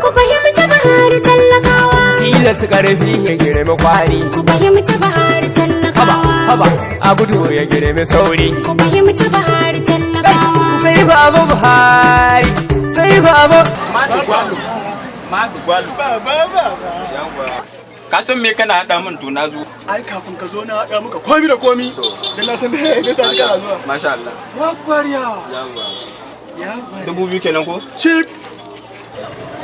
Ku fahimci bahar talakawa. Tilas karfi ya girmi kwari. Ku fahimci bahar talakawa. Haba, a gudu ya girmi sauri. Ku fahimci bahar talakawa. Sai babu Buhari, sai babu. Madu gwalo. Ka san me kana haɗa min to na zo. Ai kafin ka zo na haɗa maka komi da komi. Dan na san da ya sa kana zuwa. Masha Allah. Ya kwariya. Ya 2000 kenan ko? Chip.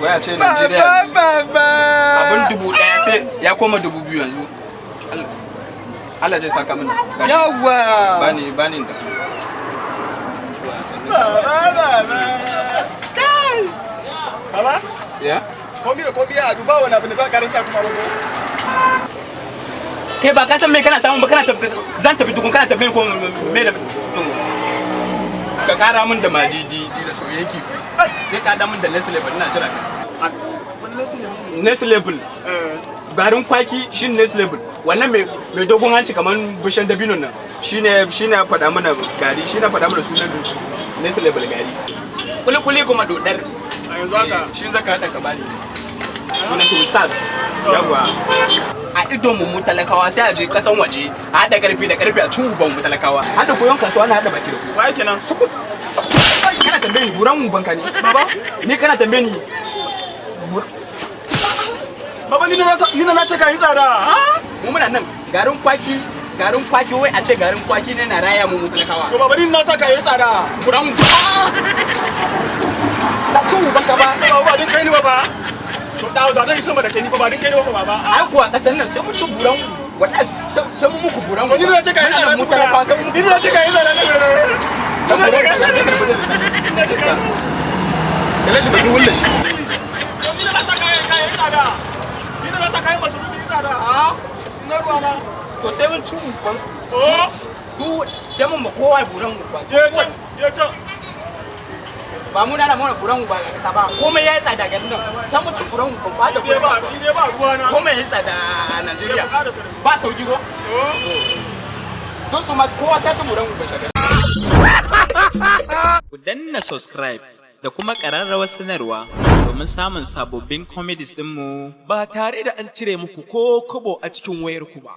Waya ce Najeriya. Abin 1000 sai ya koma 2000 yanzu. Allah zai saka mana. Yawa. Bani da. Kai. Baba? Ya? Komi da komi ya duba wani abin da za ka rasa kuma ba ko? Kai ba ka san me kana samu ba kana zan tafi tukun kana tafi ko me da ka kara min da madidi da soyayki sai ka da min da Nextlevel ina jira ka. Nextlevel. Garin kwaki shin Nextlevel. Wannan mai dogon hanci kaman bishan dabino nan shine faɗa mana gari shine faɗa mana sunan Nextlevel gari. Kuli kuma dodar. A yanzu haka Shin zaka hada ka bani. Sunan shi stars. Yawa. A idon mu talakawa sai a je kasan waje a hada karfi da karfi a cin uban mu talakawa. Hada koyon kasuwa na hada baki da ku. wai kenan. Kana tambaye ni buran mu banka ne. Baba, ni kana tambaye ni. Baba ni na ce ka yi tsada. Mu muna nan garin kwaki wai a ce garin kwaki ne na raya mu talakawa. To baba ni na sa ka yi tsada. Buran mu. Ka cin uban ka ba. Baba din kai ni baba. To da zan yi sama da kai ni baba din kai ni baba. Ai kuwa kasan nan sai mu ci buran mu. Wallahi sai mu muku buran mu. Ni na ce ka yi tsada mu talakawa sai mu. Ni na ce ka yi tsada ne. Kale shi baki wulle shi. Ni na sa ka yi tsada. Ni na sa ka yi masu rubi tsada. Na ruwa na. To sai mun ci uban su. Oh. Du sai mun ma kowa buran mu ba. Je can. Ba mu na mana buran mu ba ka ba. Komai yayi tsada ga nan. Sai mu ci buran mu ba da Ni ne ba ruwa na. komai yayi tsada a Najeriya. Ba sauki ko? Don su ma kowa sai ci buran mu ba shaga. Ku danna subscribe da kuma ƙararrawar sanarwa domin samun sababbin comedies ɗinmu ba tare da an cire muku ko kobo a cikin wayarku ba.